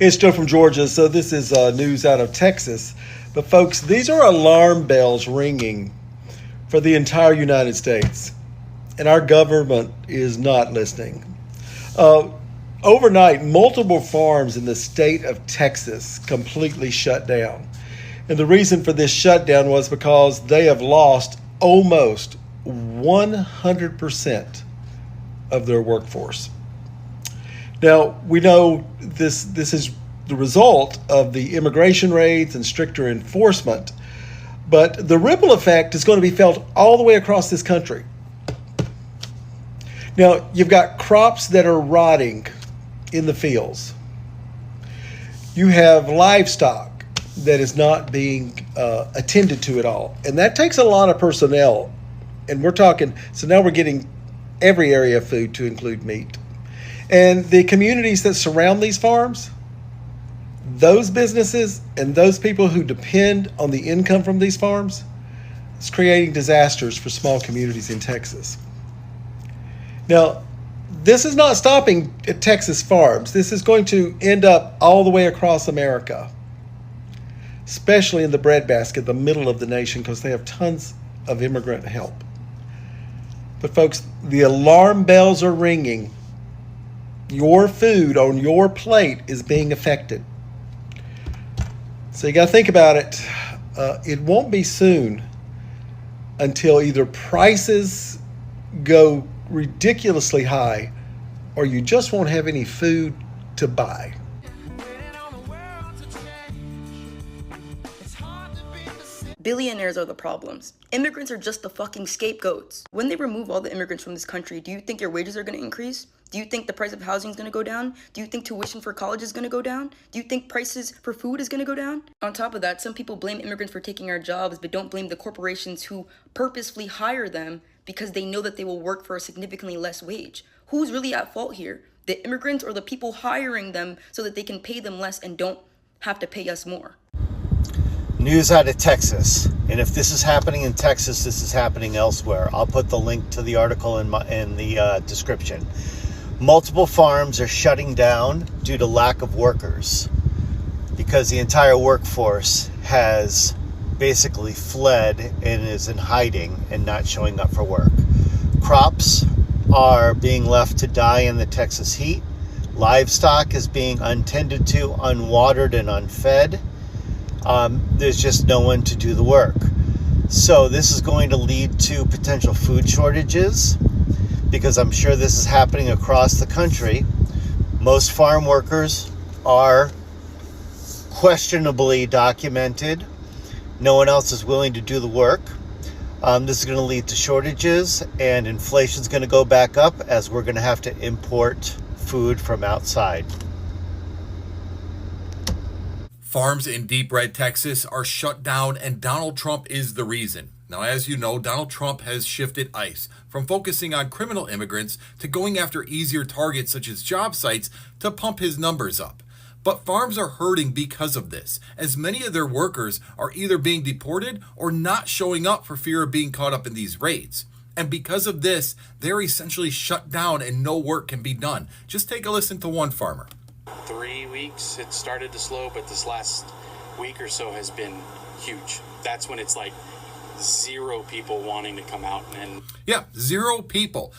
It's Joe from Georgia. So this is news out of Texas. But folks, these are alarm bells ringing for the entire United States. And our government is not listening. Uh, Overnight, multiple farms in the state of Texas completely shut down. And the reason for this shutdown was because they have lost almost 100% of their workforce. Now, we know this is the result of the immigration raids and stricter enforcement, but the ripple effect is going to be felt all the way across this country. Now, you've got crops that are rotting in the fields. You have livestock that is not being attended to at all. And that takes a lot of personnel. And we're talking, so now we're getting every area of food to include meat. And the communities that surround these farms, those businesses and those people who depend on the income from these farms, it's creating disasters for small communities in Texas. Now, this is not stopping at Texas farms. This is going to end up all the way across America, especially in the breadbasket, the middle of the nation, because they have tons of immigrant help. But folks, the alarm bells are ringing. Your food on your plate is being affected. So you got to think about it. It won't be soon until either prices go ridiculously high or you just won't have any food to buy. Billionaires are the problems. Immigrants are just the fucking scapegoats. When they remove all the immigrants from this country, do you think their wages are going to increase? Do you think the price of housing is going to go down? Do you think tuition for college is going to go down? Do you think prices for food is going to go down? On top of that, some people blame immigrants for taking our jobs, but don't blame the corporations who purposefully hire them because they know that they will work for a significantly less wage. Who's really at fault here? The immigrants or the people hiring them so that they can pay them less and don't have to pay us more? News out of Texas, and if this is happening in Texas, this is happening elsewhere. I'll put the link to the article in the description. Multiple farms are shutting down due to lack of workers because the entire workforce has basically fled and is in hiding and not showing up for work. Crops are being left to die in the Texas heat. Livestock is being untended to, unwatered, and unfed. There's just no one to do the work. So this is going to lead to potential food shortages because I'm sure this is happening across the country. Most farm workers are questionably documented. No one else is willing to do the work. This is going to lead to shortages, and inflation is going to go back up as we're going to have to import food from outside. Farms in deep red Texas are shut down, and Donald Trump is the reason. Now, as you know, Donald Trump has shifted ICE from focusing on criminal immigrants to going after easier targets such as job sites to pump his numbers up. But farms are hurting because of this, as many of their workers are either being deported or not showing up for fear of being caught up in these raids. And because of this, they're essentially shut down and no work can be done. Just take a listen to one farmer. 3 weeks it started to slow, but this last week or so has been huge. That's when it's like zero people wanting to come out. And yeah, zero people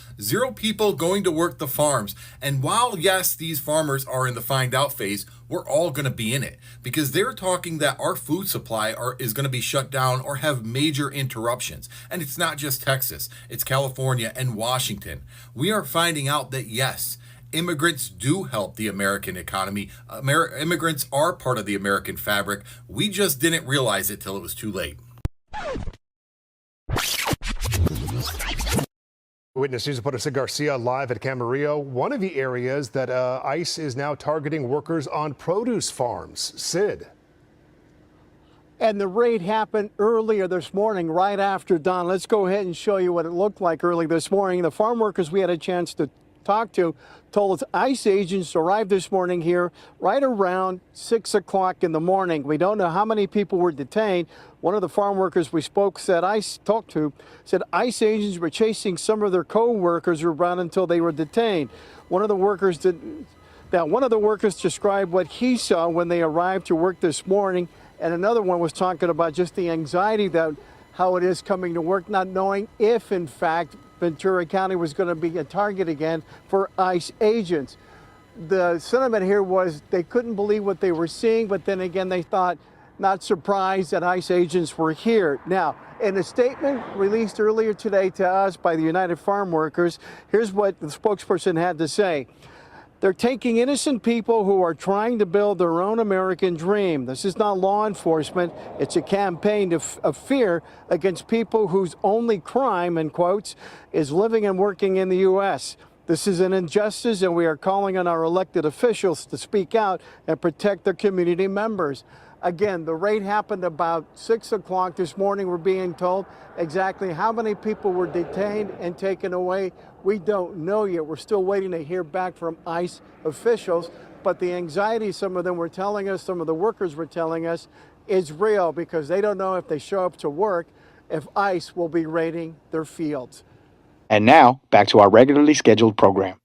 going to work the farms. And while yes, these farmers are in the find out phase, we're all going to be in it because they're talking that our food supply is going to be shut down or have major interruptions. And it's not just Texas, it's California and Washington. We are finding out that yes, immigrants do help the American economy. Immigrants are part of the American fabric. We just didn't realize it till it was too late. Witness News reporter Sid Garcia live at Camarillo, one of the areas that ICE is now targeting workers on produce farms. Sid. And the raid happened earlier this morning, right after dawn. Let's go ahead and show you what it looked like early this morning. The farm workers we had a chance to talk to told us ICE agents arrived this morning here right around 6 o'clock in the morning. We don't know how many people were detained. One of the farm workers we spoke said ICE agents were chasing some of their co-workers who were brought until they were detained. One of the workers Now, one of the workers described what he saw when they arrived to work this morning, and another one was talking about just the anxiety that how it is coming to work, not knowing if, in fact, Ventura County was going to be a target again for ICE agents. The sentiment here was they couldn't believe what they were seeing, but then again, they thought, not surprised that ICE agents were here. Now, in a statement released earlier today to us by the United Farm Workers, here's what the spokesperson had to say. They're taking innocent people who are trying to build their own American dream. This is not law enforcement. It's a campaign of fear against people whose only crime, in quotes, is living and working in the U.S. This is an injustice, and we are calling on our elected officials to speak out and protect their community members. Again, the raid happened about 6 o'clock this morning, we're being told. Exactly how many people were detained and taken away, we don't know yet. We're still waiting to hear back from ICE officials. But the anxiety some of them were telling us, some of the workers were telling us, is real because they don't know if they show up to work, if ICE will be raiding their fields. And now, back to our regularly scheduled program.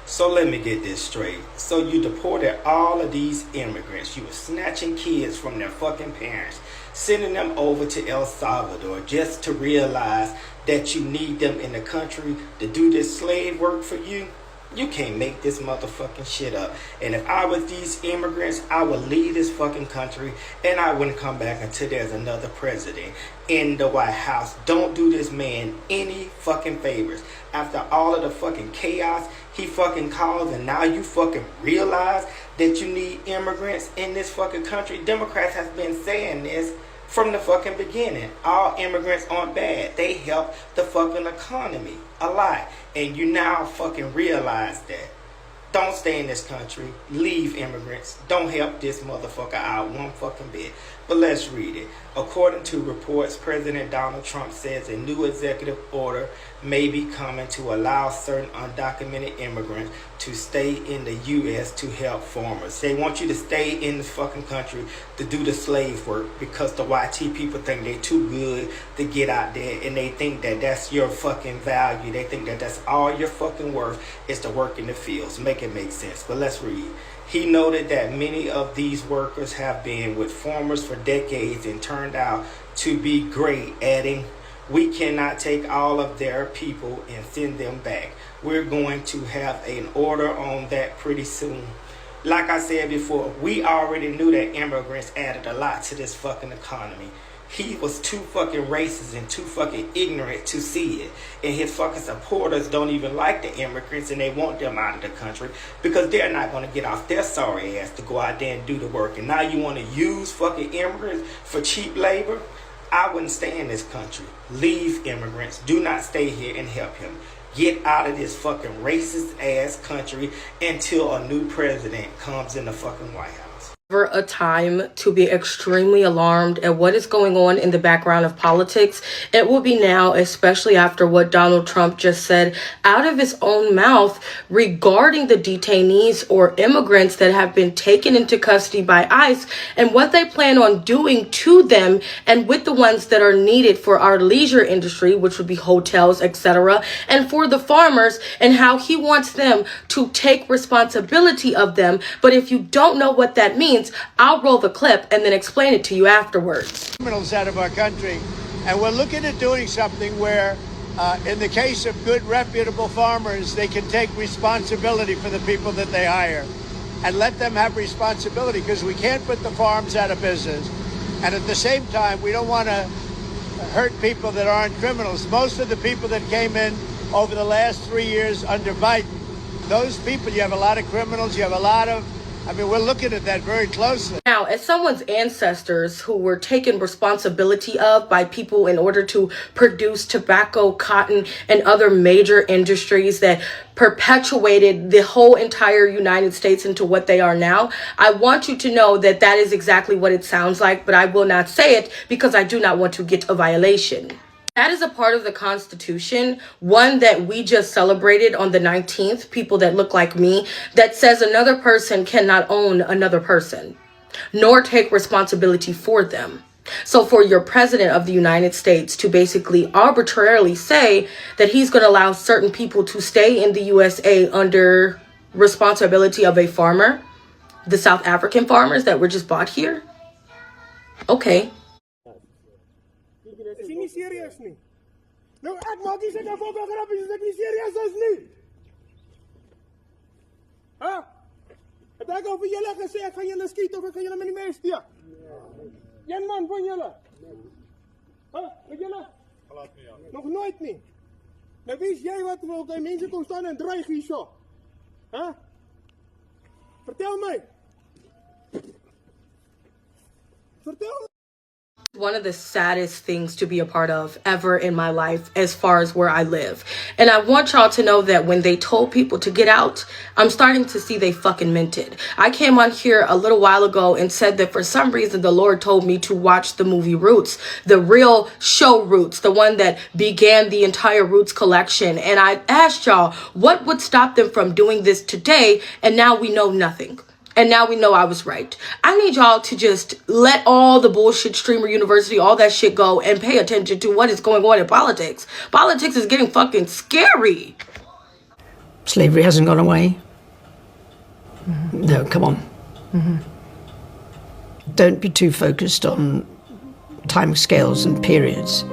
So let me get this straight. So you deported all of these immigrants. You were snatching kids from their fucking parents, sending them over to El Salvador just to realize that you need them in the country to do this slave work for you? You can't make this motherfucking shit up. And if I was these immigrants, I would leave this fucking country and I wouldn't come back until there's another president in the White House. Don't do this man any fucking favors. After all of the fucking chaos he fucking caused, and now you fucking realize that you need immigrants in this fucking country. Democrats have been saying this from the fucking beginning. All immigrants aren't bad. They help the fucking economy a lot. And you now fucking realize that. Don't stay in this country. Leave immigrants. Don't help this motherfucker out one fucking bit. But let's read it. According to reports, President Donald Trump says a new executive order may be coming to allow certain undocumented immigrants to stay in the U.S. to help farmers. They want you to stay in the fucking country to do the slave work because the YT people think they're too good to get out there, and they think that that's your fucking value. They think that that's all your fucking worth is to work in the fields. Make it make sense. But let's read. He noted that many of these workers have been with farmers for decades and turned out to be great, adding, "We cannot take all of their people and send them back. We're going to have an order on that pretty soon." Like I said before, we already knew that immigrants added a lot to this fucking economy. He was too fucking racist and too fucking ignorant to see it. And his fucking supporters don't even like the immigrants, and they want them out of the country because they're not going to get off their sorry ass to go out there and do the work. And now you want to use fucking immigrants for cheap labor? I wouldn't stay in this country. Leave immigrants. Do not stay here and help him. Get out of this fucking racist ass country until a new president comes in the fucking White House. A time to be extremely alarmed at what is going on in the background of politics. It will be now, especially after what Donald Trump just said out of his own mouth regarding the detainees or immigrants that have been taken into custody by ICE and what they plan on doing to them and with the ones that are needed for our leisure industry, which would be hotels, etc., and for the farmers, and how he wants them to take responsibility of them. But if you don't know what that means, I'll roll the clip and then explain it to you afterwards. Criminals out of our country, and we're looking at doing something where, in the case of good, reputable farmers, they can take responsibility for the people that they hire and let them have responsibility, because we can't put the farms out of business. And at the same time, we don't want to hurt people that aren't criminals. Most of the people that came in over the last 3 years under Biden, those people, you have a lot of criminals, you have a lot of, we're looking at that very closely. Now, as someone's ancestors who were taken responsibility of by people in order to produce tobacco, cotton, and other major industries that perpetuated the whole entire United States into what they are now, I want you to know that that is exactly what it sounds like, but I will not say it because I do not want to get a violation. That is a part of the Constitution, one that we just celebrated on the 19th, people that look like me, that says another person cannot own another person, nor take responsibility for them. So for your president of the United States to basically arbitrarily say that he's going to allow certain people to stay in the USA under responsibility of a farmer, the South African farmers that were just bought here? Okay. Is nie serieus nie. Nou ek maak nie seker fotografie as ek nie serieus is nie. Ha? Het ek al vir julle gesê ek gaan julle skiet of ek gaan julle met die mes steek? Een man van julle. Ha? Weet julle? Nog nooit nie. Nou wie is jy wat wil die mense kom staan en dreig hierso? Ha? Vertel my. Vertel my. One of the saddest things to be a part of ever in my life as far as where I live. And I want y'all to know that when they told people to get out, I'm starting to see they fucking meant it. I came on here a little while ago and said that for some reason the Lord told me to watch the movie Roots, the real show Roots, the one that began the entire Roots collection. And I asked y'all what would stop them from doing this today, and now we know nothing. And now we know I was right. I need y'all to just let all the bullshit, Streamer University, all that shit go and pay attention to what is going on in politics. Politics is getting fucking scary. Slavery hasn't gone away. No, come on. Don't be too focused on time scales and periods.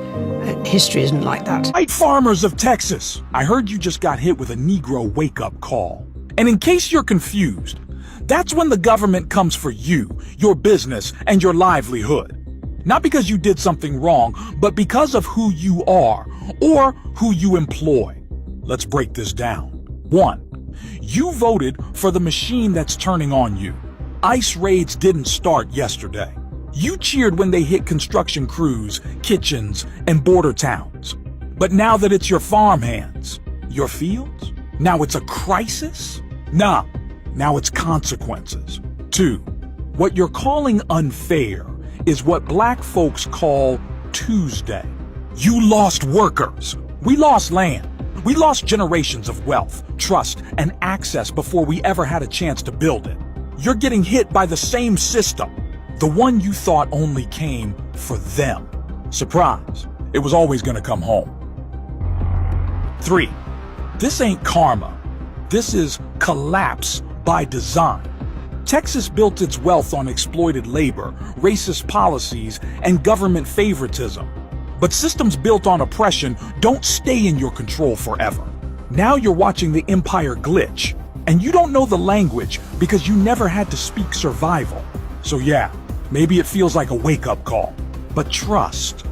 History isn't like that. White farmers of Texas, I heard you just got hit with a Negro wake-up call. And in case you're confused, that's when the government comes for you, your business, and your livelihood. Not because you did something wrong, but because of who you are or who you employ. Let's break this down. 1. You voted for the machine that's turning on you. ICE raids didn't start yesterday. You cheered when they hit construction crews, kitchens, and border towns. But now that it's your farmhands, your fields, now it's a crisis? Nah. Now it's consequences. 2. What you're calling unfair is what black folks call Tuesday. You lost workers. We lost land. We lost generations of wealth, trust, and access before we ever had a chance to build it. You're getting hit by the same system, the one you thought only came for them. Surprise, it was always gonna come home. 3. This ain't karma. This is collapse by design. Texas built its wealth on exploited labor, racist policies, and government favoritism. But systems built on oppression don't stay in your control forever. Now you're watching the empire glitch, and you don't know the language because you never had to speak survival. So yeah, maybe it feels like a wake-up call. But trust,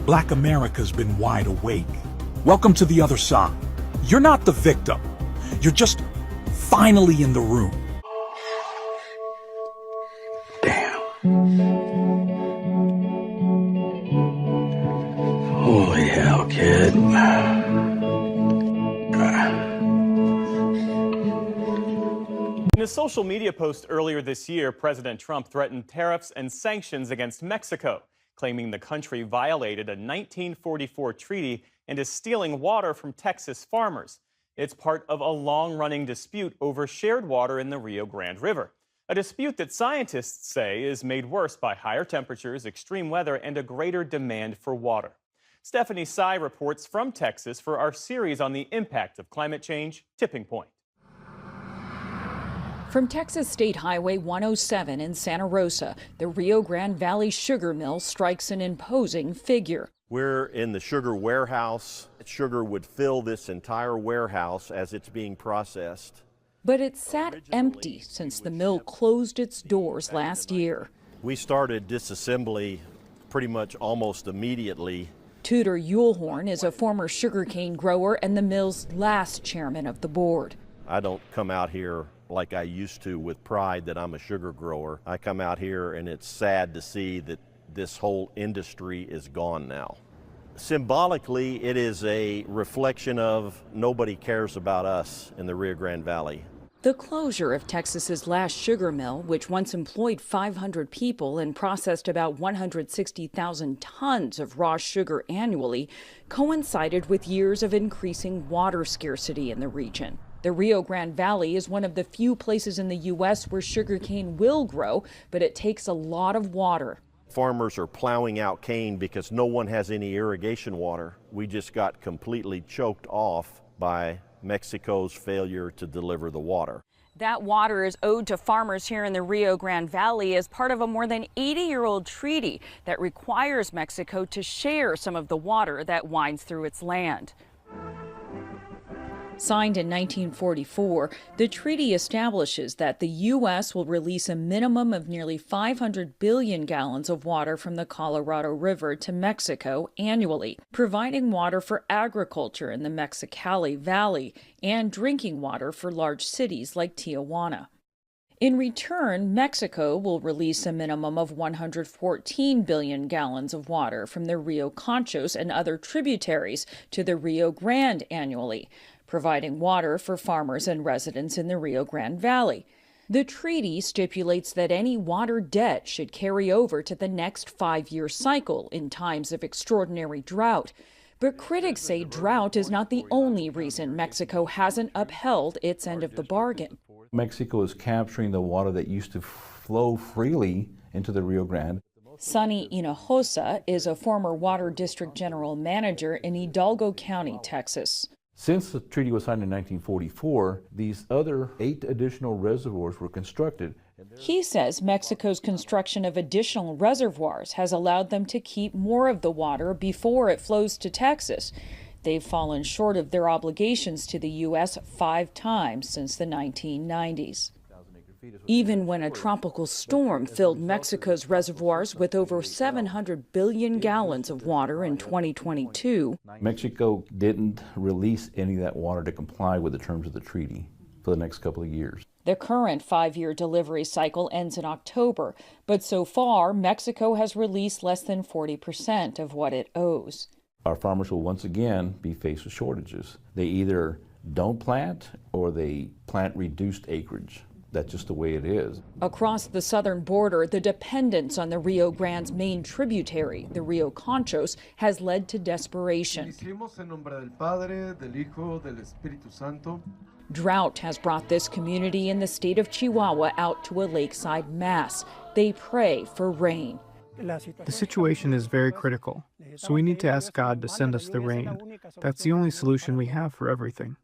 Black America's been wide awake. Welcome to the other side. You're not the victim. You're just finally in the room. Damn. Holy hell, kid. In a social media post earlier this year, President Trump threatened tariffs and sanctions against Mexico, claiming the country violated a 1944 treaty and is stealing water from Texas farmers. It's part of a long-running dispute over shared water in the Rio Grande River, a dispute that scientists say is made worse by higher temperatures, extreme weather, and a greater demand for water. Stephanie Sy reports from Texas for our series on the impact of climate change, Tipping Point. From Texas State Highway 107 in Santa Rosa, the Rio Grande Valley Sugar Mill strikes an imposing figure. We're in the sugar warehouse. Sugar would fill this entire warehouse as it's being processed. But it sat empty since the mill closed its doors last year. We started disassembly pretty much almost immediately. Tudor Yulhorn is a former sugarcane grower and the mill's last chairman of the board. I don't come out here like I used to with pride that I'm a sugar grower. I come out here and it's sad to see that this whole industry is gone now. Symbolically, it is a reflection of nobody cares about us in the Rio Grande Valley. The closure of Texas's last sugar mill, which once employed 500 people and processed about 160,000 tons of raw sugar annually, coincided with years of increasing water scarcity in the region. The Rio Grande Valley is one of the few places in the U.S. where sugarcane will grow, but it takes a lot of water. Farmers are plowing out cane because no one has any irrigation water. We just got completely choked off by Mexico's failure to deliver the water. That water is owed to farmers here in the Rio Grande Valley as part of a more than 80-year-old treaty that requires Mexico to share some of the water that winds through its land. Signed in 1944, the treaty establishes that the U.S. will release a minimum of nearly 500 billion gallons of water from the Colorado River to Mexico annually, providing water for agriculture in the Mexicali Valley and drinking water for large cities like Tijuana. In return, Mexico will release a minimum of 114 billion gallons of water from the Rio Conchos and other tributaries to the Rio Grande annually, providing water for farmers and residents in the Rio Grande Valley. The treaty stipulates that any water debt should carry over to the next 5-year cycle in times of extraordinary drought. But critics say drought is not the only reason Mexico hasn't upheld its end of the bargain. Mexico is capturing the water that used to flow freely into the Rio Grande. Sonny Hinojosa is a former water district general manager in Hidalgo County, Texas. Since the treaty was signed in 1944, these other 8 additional reservoirs were constructed. He says Mexico's construction of additional reservoirs has allowed them to keep more of the water before it flows to Texas. They've fallen short of their obligations to the U.S. 5 times since the 1990s. Even when a tropical storm filled Mexico's reservoirs with over 700 billion gallons of water in 2022, Mexico didn't release any of that water to comply with the terms of the treaty for the next couple of years. The current 5-year delivery cycle ends in October, but so far, Mexico has released less than 40% of what it owes. Our farmers will once again be faced with shortages. They either don't plant or they plant reduced acreage. That's just the way it is. Across the southern border, the dependence on the Rio Grande's main tributary, the Rio Conchos, has led to desperation. Drought has brought this community in the state of Chihuahua out to a lakeside mass. They pray for rain. The situation is very critical, so we need to ask God to send us the rain. That's the only solution we have for everything.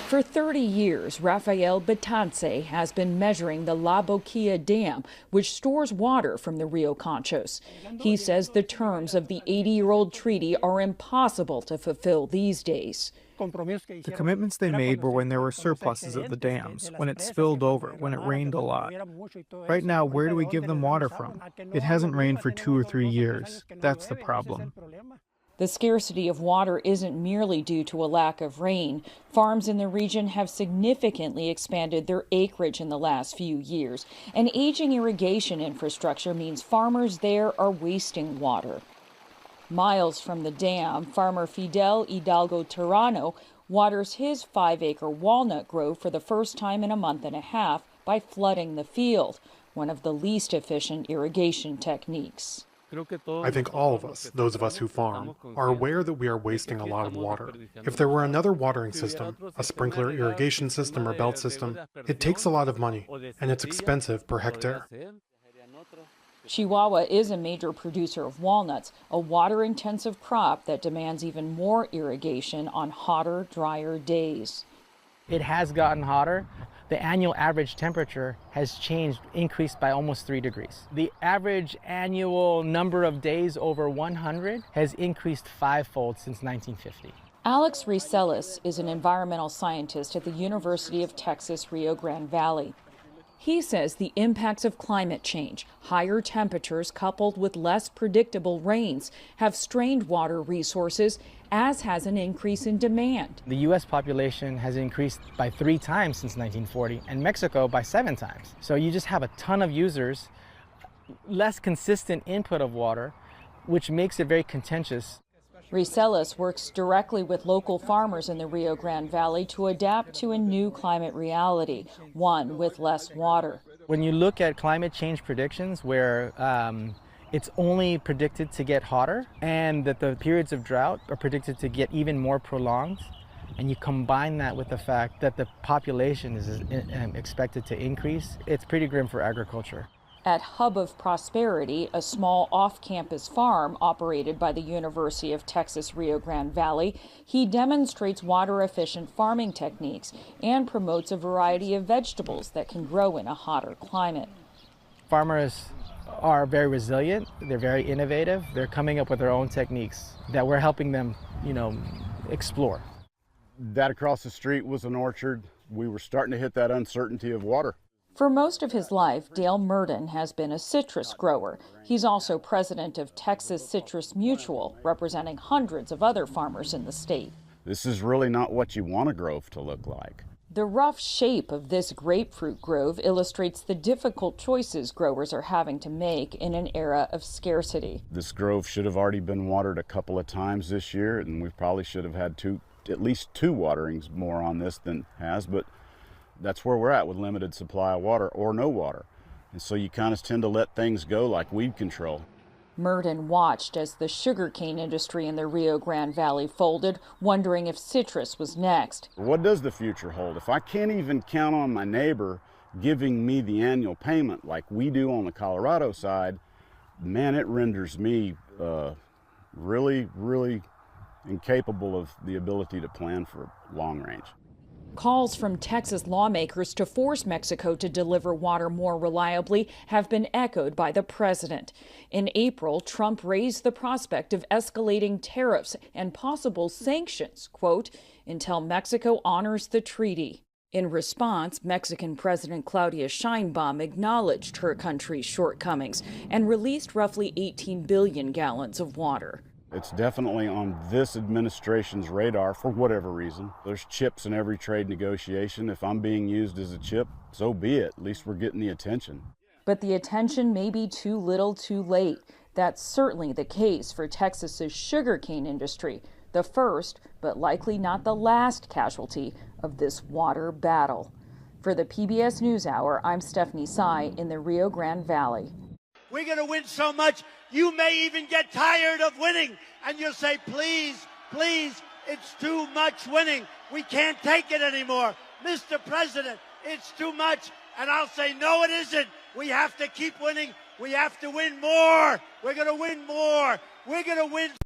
For 30 years, Rafael Betance has been measuring the La Boquilla Dam, which stores water from the Rio Conchos. He says the terms of the 80-year-old treaty are impossible to fulfill these days. The commitments they made were when there were surpluses at the dams, when it spilled over, when it rained a lot. Right now, where do we give them water from? It hasn't rained for 2 or 3 years. That's the problem. The scarcity of water isn't merely due to a lack of rain. Farms in the region have significantly expanded their acreage in the last few years, and aging irrigation infrastructure means farmers there are wasting water. Miles from the dam, farmer Fidel Hidalgo Terrano waters his 5-acre walnut grove for the first time in a month and a half by flooding the field, one of the least efficient irrigation techniques. I think all of us, those of us who farm, are aware that we are wasting a lot of water. If there were another watering system, a sprinkler irrigation system or belt system, it takes a lot of money, and it's expensive per hectare. Chihuahua is a major producer of walnuts, a water-intensive crop that demands even more irrigation on hotter, drier days. It has gotten hotter. The annual average temperature has increased by almost 3 degrees. The average annual number of days over 100 has increased 5-fold since 1950. Alex Ricelis is an environmental scientist at the University of Texas, Rio Grande Valley. He says the impacts of climate change, higher temperatures coupled with less predictable rains, have strained water resources, as has an increase in demand. The U.S. population has increased by 3 times since 1940, and Mexico by 7 times. So you just have a ton of users, less consistent input of water, which makes it very contentious. Ricelis works directly with local farmers in the Rio Grande Valley to adapt to a new climate reality, one with less water. When you look at climate change predictions where it's only predicted to get hotter and that the periods of drought are predicted to get even more prolonged, and you combine that with the fact that the population is expected to increase, it's pretty grim for agriculture. At Hub of Prosperity, a small off-campus farm operated by the University of Texas Rio Grande Valley, he demonstrates water-efficient farming techniques and promotes a variety of vegetables that can grow in a hotter climate. Farmers are very resilient, they're very innovative, they're coming up with their own techniques that we're helping them, explore. That across the street was an orchard. We were starting to hit that uncertainty of water. For most of his life, Dale Murden has been a citrus grower. He's also president of Texas Citrus Mutual, representing hundreds of other farmers in the state. This is really not what you want a grove to look like. The rough shape of this grapefruit grove illustrates the difficult choices growers are having to make in an era of scarcity. This grove should have already been watered a couple of times this year, and we probably should have had at least two waterings more on this than has, but that's where we're at with limited supply of water or no water. And so you kind of tend to let things go like weed control. Murden watched as the sugarcane industry in the Rio Grande Valley folded, wondering if citrus was next. What does the future hold? If I can't even count on my neighbor giving me the annual payment like we do on the Colorado side, man, it renders me really, really incapable of the ability to plan for long range. Calls from Texas lawmakers to force Mexico to deliver water more reliably have been echoed by the president. In April, Trump raised the prospect of escalating tariffs and possible sanctions, quote, until Mexico honors the treaty. In response, Mexican President Claudia Sheinbaum acknowledged her country's shortcomings and released roughly 18 billion gallons of water. It's definitely on this administration's radar for whatever reason. There's chips in every trade negotiation. If I'm being used as a chip, so be it. At least we're getting the attention. But the attention may be too little too late. That's certainly the case for Texas's sugarcane industry, the first, but likely not the last casualty of this water battle. For the PBS NewsHour, I'm Stephanie Tsai in the Rio Grande Valley. We're going to win so much, you may even get tired of winning. And you'll say, please, please, it's too much winning. We can't take it anymore. Mr. President, it's too much. And I'll say, no, it isn't. We have to keep winning. We have to win more. We're going to win more. We're going to win.